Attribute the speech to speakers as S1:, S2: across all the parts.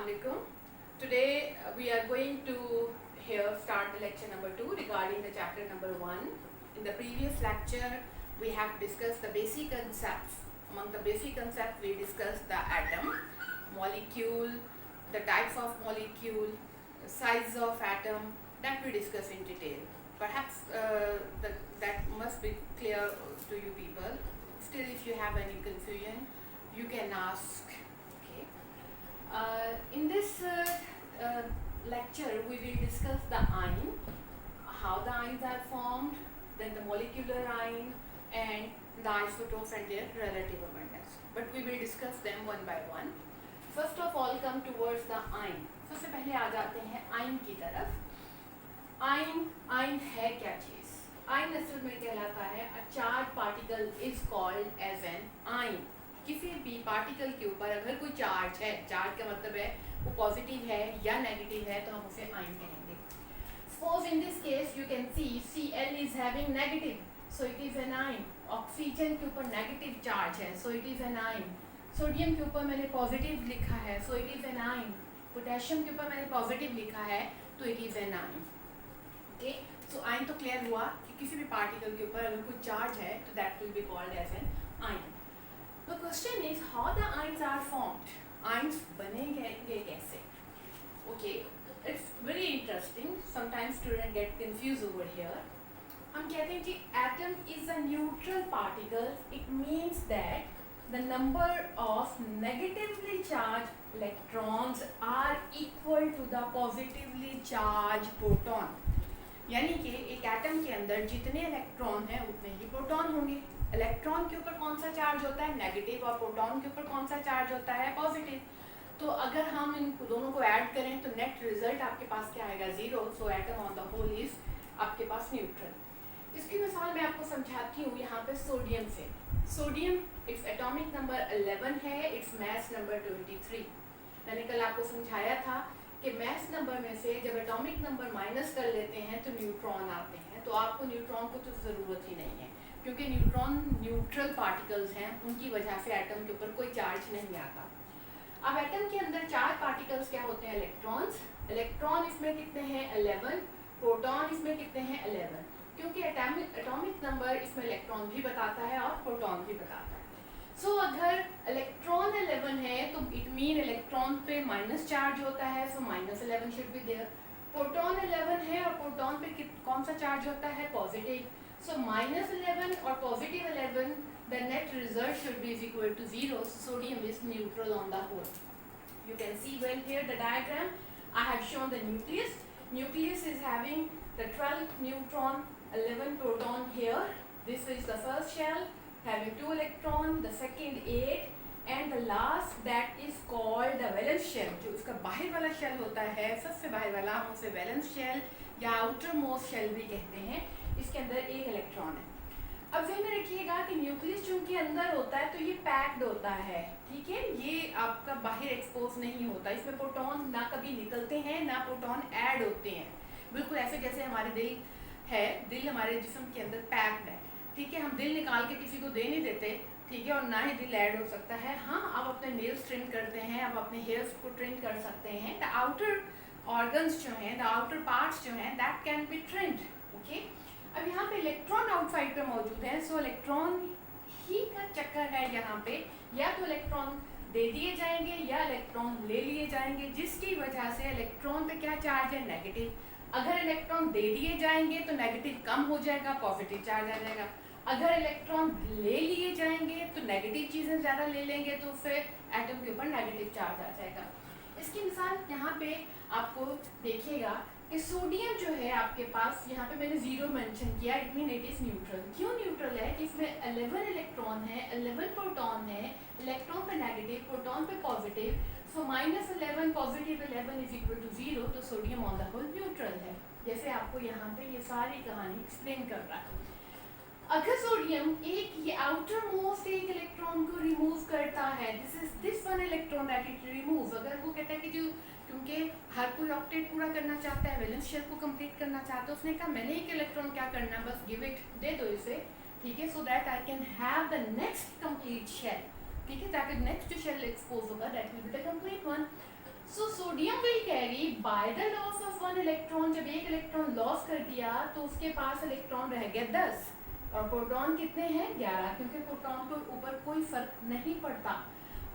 S1: Assalamualaikum. Today we are going to here start the lecture number 2 regarding the chapter number 1. In the previous lecture we have discussed the basic concepts. Among the basic concepts we discussed the atom, molecule, the types of molecule, the size of atom, that we discuss in detail. Perhaps that must be clear to you people. Still, if you have any confusion, you can ask. Okay. In this lecture, we will discuss the ion, how the ions are formed, then the molecular ion, and the isotopes and their relative abundance. But we will discuss them one by one. First of all, come towards the ion. सबसे पहले आ जाते हैं ion की तरफ. Ion है क्या चीज़? Ion असल में कहलाता है a charge particle is called as an ion. किसी भी पार्टिकल के ऊपर अगर कोई चार्ज है, चार्ज का मतलब है वो पॉजिटिव है या नेगेटिव है, तो हम उसे आयन कहेंगे. Suppose in this case you can see Cl is having negative, so it is an ion. Oxygen के ऊपर नेगेटिव चार्ज है, so it is an ion. Sodium के ऊपर मैंने पॉजिटिव लिखा है, so it is an ion. Potassium के ऊपर मैंने पॉजिटिव लिखा है, तो it is an ion. Okay, so ion तो क्लियर हुआ कि किसी भी पार्टिकल के ऊपर अगर कोई चार्ज है तो that will be called as an ion. The question is how the ions are formed. Ions बनेंगे कैसे? Okay, it's very interesting. Sometimes student get confuse over here. हम कहते हैं कि atom is a neutral particle. It means that the number of negatively charged electrons are equal to the positively charged proton. यानी कि एक atom के अंदर जितने इलेक्ट्रॉन हैं उतने ही प्रोटॉन होंगे. इलेक्ट्रॉन के ऊपर कौन सा चार्ज होता है? नेगेटिव. और प्रोटॉन के ऊपर कौन सा चार्ज होता है? पॉजिटिव. तो अगर हम इन दोनों को ऐड करें तो नेट रिजल्ट आपके पास क्या आएगा? 0. So atom on the whole is आपके पास न्यूट्रल. इसकी मिसाल मैं आपको समझाती हूँ यहाँ पे सोडियम से. सोडियम इट्स एटॉमिक नंबर 11 है, इट्स मैस नंबर 23. मैंने कल आपको समझाया था कि मैस नंबर में से जब एटॉमिक नंबर माइनस कर लेते हैं तो न्यूट्रॉन आते हैं. तो आपको न्यूट्रॉन को तो ज़रूरत ही नहीं है, क्योंकि न्यूट्रॉन न्यूट्रल पार्टिकल्स हैं, उनकी वजह से एटम के ऊपर कोई चार्ज नहीं आता. अब एटम के अंदर 4 पार्टिकल्स क्या होते हैं? इलेक्ट्रॉन्स. इलेक्ट्रॉन इसमें कितने हैं? 11. प्रोटॉन इसमें कितने हैं? 11. क्योंकि एटॉमिक नंबर इसमें इलेक्ट्रॉन भी बताता है और प्रोटॉन भी बताता है. सो अगर इलेक्ट्रॉन 11 है तो इट मीन इलेक्ट्रॉन पे माइनस चार्ज होता है, सो -11 शुड बी देयर. प्रोटॉन 11 है और प्रोटॉन पे कौन सा चार्ज होता है? पॉजिटिव. सो -11 और positive 11, the net result should be equal to 0. Sodium is neutral on the whole. You can see well here the diagram. I have shown the nucleus. Nucleus is having the 12 neutron, 11 proton here. This is the first shell having 2 electron, the second 8, and the last that is called the valence shell. जो इसका बाहर वाला shell होता है, सबसे बाहर वाला, हम उसे वैलेंस शेल या आउटर मोस्ट शेल भी कहते हैं. इसके अंदर 1 इलेक्ट्रॉन है. अब ध्यान में रखिएगा कि न्यूक्लियस चूंकि अंदर होता है तो ये पैक्ड होता है, ठीक है. ये आपका बाहर एक्सपोज नहीं होता. इसमें प्रोटॉन ना कभी निकलते हैं ना प्रोटॉन ऐड होते हैं. बिल्कुल ऐसे जैसे हमारे दिल है, दिल हमारे जिस्म के अंदर पैक्ड है, ठीक है. हम दिल निकाल के किसी को दे नहीं देते, ठीक है, और ना ही दिल ऐड हो सकता है. हाँ, आप अपने नेल्स ट्रिम करते हैं, आप अपने हेयर्स को ट्रिम कर सकते हैं. द आउटर ऑर्गन्स जो हैं, द आउटर पार्ट्स जो हैं, that can be trimmed. Okay. अब यहाँ पे इलेक्ट्रॉन आउटसाइड पे मौजूद है, सो इलेक्ट्रॉन ही का चक्कर है यहाँ पे. या तो इलेक्ट्रॉन दे दिए जाएंगे या इलेक्ट्रॉन ले लिए जाएंगे, जिसकी वजह से इलेक्ट्रॉन पे क्या चार्ज है? नेगेटिव. अगर इलेक्ट्रॉन दे दिए जाएंगे तो नेगेटिव कम हो जाएगा, पॉजिटिव चार्ज आ जाएगा. अगर इलेक्ट्रॉन ले लिए जाएंगे तो नेगेटिव चीज़ें ज़्यादा ले लेंगे तो फिर एटम के ऊपर नेगेटिव चार्ज आ जाएगा. इसकी मिसाल यहाँ पे आपको देखिएगा कि सोडियम जो है आपके पास, यहाँ पे मैंने 0 मेंशन किया. It mean it is neutral. क्यों न्यूट्रल है? कि इसमें 11 इलेक्ट्रॉन है, 11 प्रोटॉन है. इलेक्ट्रॉन पे नेगेटिव, प्रोटॉन पे positive. So -11 positive 11 is equal to 0. तो sodium on the whole neutral है. जैसे आपको यहाँ पे ये सारी कहानी एक्सप्लेन कर रहा है. अगर सोडियम एक ये आउटर मोस्ट एक इलेक्ट्रॉन को रिमूव करता है, this one electron that it remove. अगर वो कहता है कि जो, क्योंकि हर कोई ऑक्टेट पूरा करना चाहता है, वैलेंस शेल को कंप्लीट करना चाहता है, उसने कहा मैंने एक इलेक्ट्रॉन क्या करना, बस गिव इट, दे दो इसे, ठीक है, so that I can have the next complete shell. ठीक है, ताकि नेक्स्ट जो शेल एक्सपोज होगा that will be the complete one. So sodium will carry by the loss of one electron, जब एक इलेक्ट्रॉन लॉस कर दिया तो उसके पास इलेक्ट्रॉन रह गया 10 और प्रोटॉन कितने हैं 11, क्योंकि प्रोटॉन के ऊपर कोई फर्क नहीं पड़ता।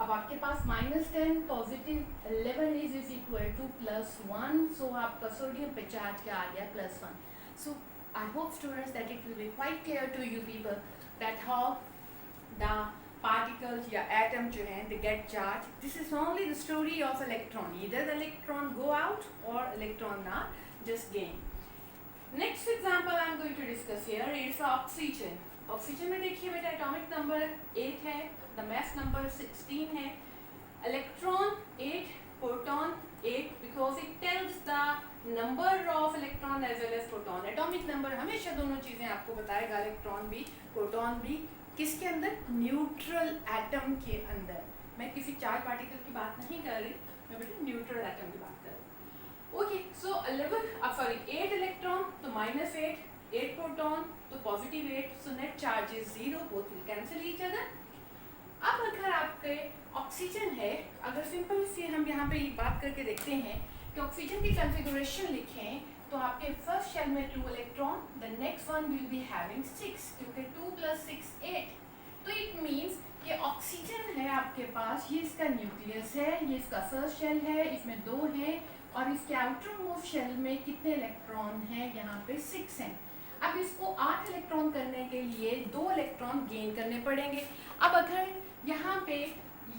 S1: अब आपके पास -10 positive 11 is equal to +1, so आपका सोडियम पे चार्ज क्या आ गया +1। So I hope students that it will be quite clear to you people that how the particles या atom जो हैं they get charged. This is only the story of electron. Either the electron go out or electron not just gain. Next example I am going to discuss here is oxygen. Oxygen में देखिए बेटा atomic number 8 है, the mass number 16 है, electron 8, proton 8 because it tells the number of electron as well as proton. Atomic number हमेशा दोनों चीजें आपको बताएगा, electron भी proton भी। किसके अंदर? न्यूट्रल एटम के अंदर। मैं किसी चार्ज पार्टिकल की बात नहीं कर रही, मैं बेटा न्यूट्रल एटम की बात कर रही। ओके, सो 8 इलेक्ट्रॉन तो -8, 8 प्रोटॉन तो +8, so net charge is 0, both will cancel each other. अब अगर आपके ऑक्सीजन है, अगर सिंपल से हम यहाँ पे ये बात करके देखते हैं कि ऑक्सीजन की कॉन्फ़िगरेशन लिखें तो आपके फर्स्ट शेल में 2 electron, the next one will be having 6, क्योंकि 2 + 6 8। तो इट मीन्स कि ऑक्सीजन है आपके पास, ये इसका न्यूक्लियस है, ये इसका फर्स्ट शेल है, इसमें 2 हैं और इसके आउटर मोस्ट शेल में कितने इलेक्ट्रॉन हैं? यहाँ पे 6 हैं। अब इसको 8 इलेक्ट्रॉन करने के लिए 2 इलेक्ट्रॉन गेन करने पड़ेंगे। अब अगर यहाँ पे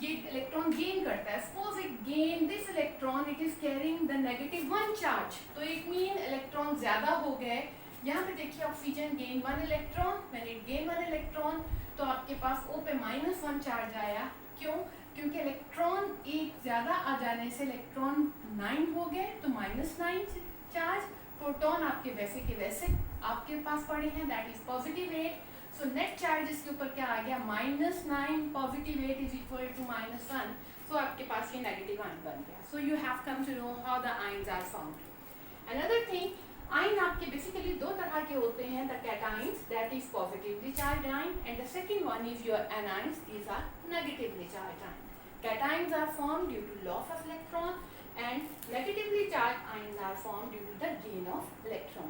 S1: ये इलेक्ट्रॉन गेन करता है, suppose it gain this electron, it is carrying the -1 charge, तो इट मीन इलेक्ट्रॉन ज्यादा हो गए। यहाँ पे देखिए oxygen gain 1 electron, when it gain 1 electron तो आपके पास O पे -1 चार्ज आया। क्यों? क्योंकि इलेक्ट्रॉन एक ज्यादा आ जाने से इलेक्ट्रॉन 9 हो गए तो -9 चार्ज। प्रोटॉन आपके वैसे के वैसे आपके पास पड़े हैं, that is +8। So net charge इसके ऊपर क्या आ गया? -9 +8 इज इक्वल टू -1, सो आपके पास ये नेगेटिव आयन बन गया। So you have come to know how the ions are found. Another thing, ion आपके बेसिकली 2 तरह के होते हैं, the cations that is positively charged ion and the second one is your anions, these are negatively charged ion. Cations are formed due to loss of electron and negatively charged ions are formed due to the gain of electron.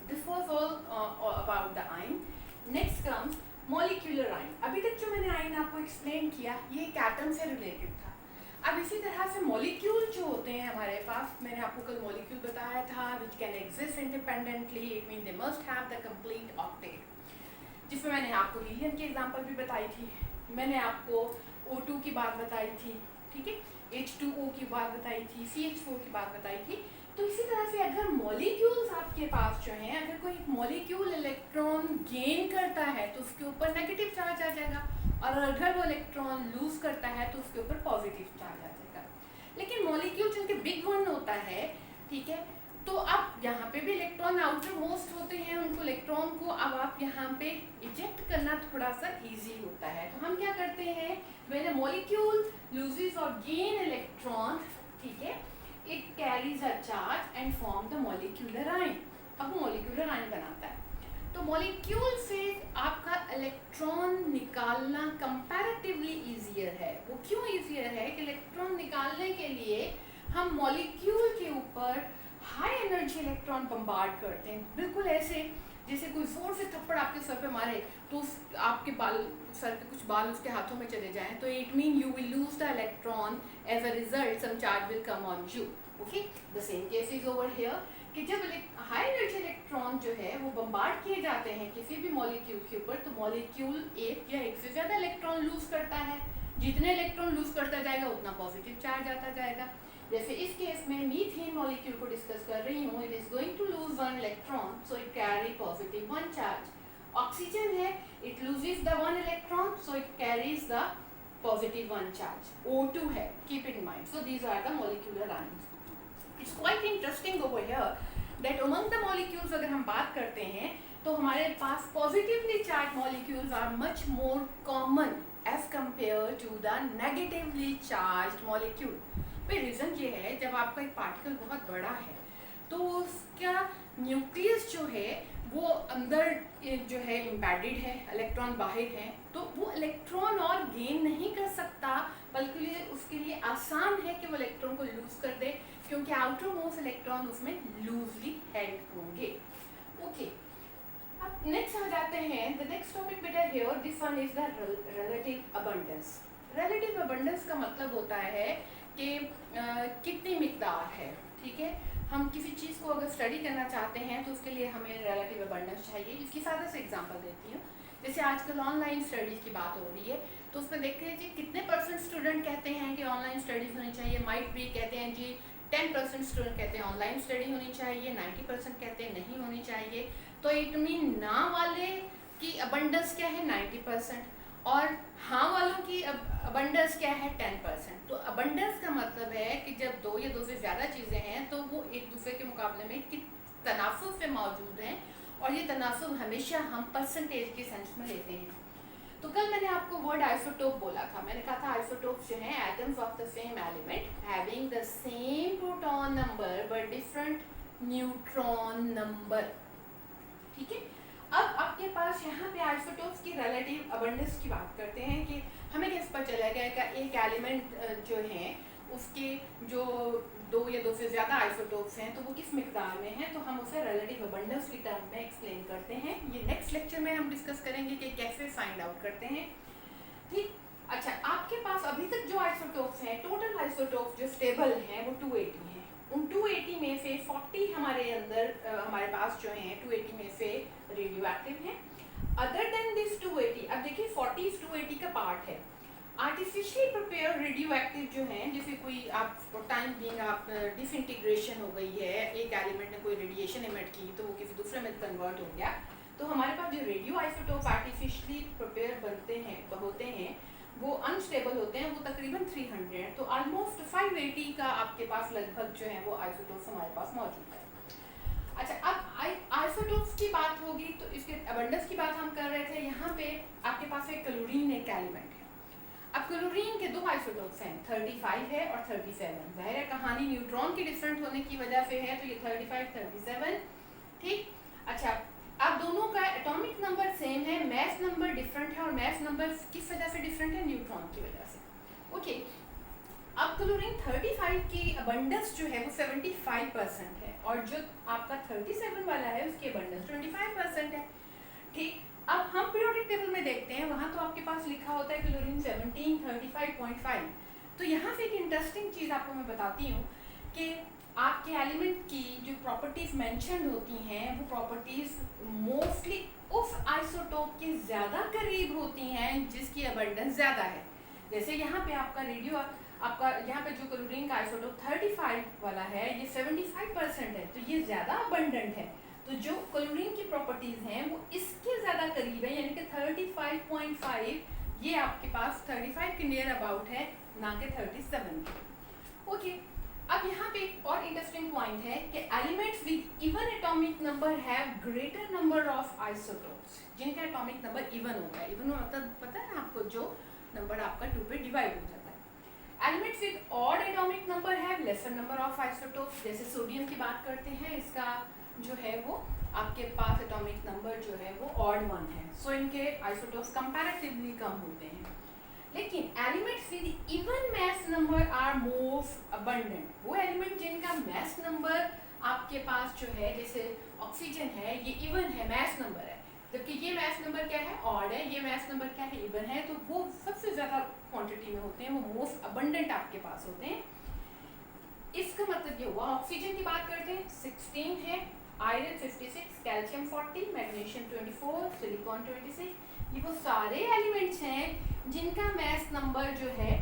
S1: This was all about the ion. Next comes molecular ion. अभी तक जो मैंने ion आपको explain किया ये एक atom से related था। अब इसी तरह से molecule जो होते हैं हमारे पास, मैंने आपको कल molecule बताया था which can exist independently, it means they must have the complete octet, जिसमें मैंने आपको हीलियम की एग्जांपल भी बताई थी, मैंने आपको O2 की बात बताई थी, ठीक है, H2O की बात बताई थी, CH4 की बात बताई थी। तो इसी तरह से अगर मॉलिक्यूल्स आपके पास जो हैं, अगर कोई मॉलिक्यूल इलेक्ट्रॉन गेन करता है तो उसके ऊपर नेगेटिव चार्ज आ जाएगा, और अगर वो इलेक्ट्रॉन लूज करता है तो उसके ऊपर पॉजिटिव चार्ज आ जाएगा। लेकिन मॉलिक्यूल जिनके बिग वन होता है, ठीक है, तो अब यहाँ पे भी इलेक्ट्रॉन आउटर मोस्ट होते हैं, उनको इलेक्ट्रॉन को अब आप यहाँ पे इजेक्ट करना थोड़ा सा इजी होता है। तो हम क्या करते हैं, व्हेन अ मॉलिक्यूल लूजेस और गेन इलेक्ट्रॉन, ठीक है, it carries a charge and form the molecular ion. अब मॉलिक्यूलर आयन बनाता है, तो मॉलिक्यूल से आपका इलेक्ट्रॉन निकालना कंपैरेटिवली इजियर है। वो क्यों इजियर है कि इलेक्ट्रॉन निकालने के लिए हम मॉलिक्यूल के ऊपर हाई एनर्जी इलेक्ट्रॉन बम्बार्ड करते हैं, बिल्कुल ऐसे जैसे कोई जोर से थप्पड़ आपके सर पे मारे तो आपके बाल, सर के कुछ बाल उसके हाथों में चले जाएं, तो it mean you will lose the electron, as a result some charge will come on you. Okay, the same case is over here कि जब हाई एनर्जी इलेक्ट्रॉन जो है वो बम्बार्ड किए जाते हैं किसी भी मॉलिक्यूल के ऊपर, तो मॉलिक्यूल एक या एक से ज़्यादा इलेक्ट्रॉन लूज करता है। जितने इलेक्ट्रॉन लूज करता जाएगा उतना पॉजिटिव चार्ज आता जाएगा। जैसे इस केस में मीथेन मॉलिक्यूल को डिस्कस कर रही हूँ, it is going to lose 1 electron, so it carry +1 charge. Oxygen है, it loses the 1 electron, so it carries the +1 charge. O2 है, keep in mind. So these are the molecular ions. It's quite interesting over here that among the molecules अगर हम बात करते हैं तो हमारे पास positively charge molecules are much more common as compare to the negatively charge molecule. भाई reason ये है, जब आपका एक पार्टिकल बहुत बड़ा है तो उसका न्यूक्लियस जो है वो अंदर जो है इम्पैडेड है, इलेक्ट्रॉन बाहर हैं, तो वो इलेक्ट्रॉन और गेन नहीं कर सकता, बल्कि उसके लिए आसान है कि वो इलेक्ट्रॉन को लूज कर उनके आउटर मोस्ट इलेक्ट्रॉन उसमें लूजली हेल्ड होंगे। ओके, अब नेक्स्ट आ जाते हैं, द नेक्स्ट टॉपिक बेटा here, this one is the relative abundance. Relative abundance का मतलब होता है कि कितनी मिकदार है, ठीक है। हम किसी चीज़ को अगर स्टडी करना चाहते हैं तो उसके लिए हमें रिलेटिव अबंडेंस चाहिए। इसकी सादा से एग्जांपल देती हूँ, जैसे आजकल ऑनलाइन स्टडीज़ की बात हो रही है, तो उसमें देखते हैं जी कितने परसेंट स्टूडेंट कहते हैं कि ऑनलाइन स्टडीज़ होनी चाहिए। माइट भी कहते हैं जी 10% स्टूडेंट कहते हैं ऑनलाइन स्टडी होनी चाहिए, 90% कहते हैं नहीं होनी चाहिए। तो इट मीन ना वाले की अबंडेंस क्या है 90%, और हाँ वालों की अबंडेंस क्या है 10%। तो अबंडेंस का मतलब है कि जब दो या दो से ज़्यादा चीज़ें हैं तो वो एक दूसरे के मुकाबले में किस तनासुब से मौजूद हैं, और ये तनासुब हमेशा हम परसेंटेज के सेंस में लेते हैं। तो कल मैंने आपको वर्ड आइसोटोप बोला था, मैंने कहा था आइसोटोप जो है atoms of the same element having the same proton number but different neutron number, ठीक है। अब आपके पास यहाँ पे आइसोटोप्स की रिलेटिव अबंडेंस की बात करते हैं कि हमें कैसे पता चला गया कि एक एलिमेंट जो है उसके जो दो या दो से ज़्यादा आइसोटोप्स हैं तो वो किस मिकदार में हैं, तो हम उसे रिलेटिव अबंडेंस की टर्म में एक्सप्लेन करते हैं। ये नेक्स्ट लेक्चर में हम डिस्कस करेंगे कि कैसे फाइंड आउट करते हैं, ठीक। अच्छा, आपके पास अभी तक जो आइसोटोप्स हैं, टोटल आइसोटोप्स जो स्टेबल हैं वो 280 हैं। उन 280 में से 40 हमारे अंदर हमारे पास जो हैं 280 में से रेडियो एक्टिव हैं। अदर देन दिस 280, अब देखिए 40 280 का पार्ट है। आर्टिफिशियली प्रिपेयर रेडियो एक्टिव जो हैं, जैसे कोई आप टाइम बीइंग आप डिसइंटीग्रेशन हो गई है, एक एलिमेंट ने कोई रेडिएशन इमिट की तो वो किसी दूसरे में कन्वर्ट हो गया, तो हमारे पास जो रेडियो आइसोटोप आर्टिफिशियली प्रिपेयर बनते हैं होते हैं वो अनस्टेबल होते हैं, वो तकरीबन 300 हैं। तो ऑलमोस्ट 580 का आपके पास लगभग जो है वो आइसोटोप्स हमारे पास मौजूद है। अच्छा, अब आइसोटोप्स की बात होगी तो इसके अबंडेंस की बात हम कर रहे थे। यहाँ पे आपके पास एक क्लोरीन एक एलिमेंट है। अब क्लोरीन के दो आइसोटोप्स हैं, 35 है और 37। जाहिर है कहानी न्यूट्रॉन के डिफरेंट होने की वजह से है, तो ये 35 37, ठीक। अच्छा, अब दोनों का एटॉमिक नंबर सेम है, मैस नंबर डिफरेंट है, और मैस नंबर किस वजह से डिफरेंट है, न्यूट्रॉन की वजह से। ओके, अब क्लोरीन 35 की अबंडेंस जो है वो 75% है, और जो आपका 37 वाला है उसकी अबंडेंस 25% है, ठीक। अब हम पीरियोडिक टेबल में देखते हैं, वहाँ तो आपके पास लिखा होता है क्लोरीन 17 35.5। तो यहाँ से एक इंटरेस्टिंग चीज़ आपको मैं बताती हूँ कि आपके एलिमेंट की जो प्रॉपर्टीज़ मेंशन होती हैं वो प्रॉपर्टीज़ मोस्टली उस आइसोटोप के ज़्यादा करीब होती हैं जिसकी अबंडेंस ज़्यादा है। जैसे यहाँ पे आपका रेडियो आपका यहाँ पे जो क्लोरीन का आइसोटोप 35 वाला है ये 75% है, तो ये ज़्यादा अबंडेंट है। तो जो क्लोरीन की प्रॉपर्टीज़ हैं वो इसके ज़्यादा करीब है, यानी कि 35.5 ये आपके पास 35 के नियर अबाउट है, ना कि 37। ओके, अब यहाँ पे एक और इंटरेस्टिंग पॉइंट है कि elements with even atomic number have greater number of isotopes, जिनका एटॉमिक नंबर इवन होता है। इवन मतलब पता है आपको, जो नंबर आपका 2 पे डिवाइड हो जाता है। Elements with odd atomic number have laser number of isotopes. जैसे सोडियम की बात करते हैं, इसका जो है वो आपके पास एटॉमिक नंबर जो है वो ऑड 1 है, सो इनके आइसोटोप्स कंपैरेटिवली कम होते हैं। लेकिन elements with even mass number are most abundant. वो एलिमेंट जिनका मैस नंबर आपके पास जो है, जैसे ऑक्सीजन है, ये इवन है, मैस नंबर है, जबकि ये मैस नंबर क्या है, ऑड है। ये मैस नंबर क्या है, इवन है। तो वो सबसे ज़्यादा क्वांटिटी में होते हैं, वो मोस्ट अबंडेंट आपके पास होते हैं। इसका मतलब ये हुआ, ऑक्सीजन की बात करते हैं 16 है, आयरन 56, कैल्शियम 40, मैग्नीशियम 24, सिलिकॉन 26। ये वो सारे एलिमेंट्स हैं जिनका मैस नंबर जो है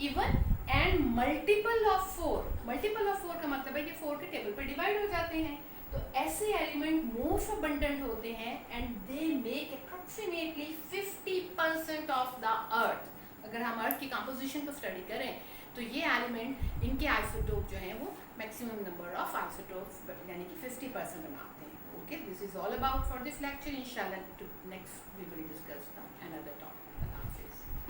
S1: even and multiple of 4। Multiple of 4 का मतलब है कि 4 के टेबल पर डिवाइड हो जाते हैं। तो ऐसे एलिमेंट मोस्ट अबंडेंट होते हैं and they make approximately 50% of the earth. अगर हम अर्थ की कंपोजिशन को स्टडी करें तो ये एलिमेंट, इनके आइसोटोप जो हैं वो मैक्सिमम नंबर ऑफ आइसोटोप्स यानी कि 50% बनाते हैं। Okay, this is all about for this lecture. इंशाल्लाह next we will discuss another topic.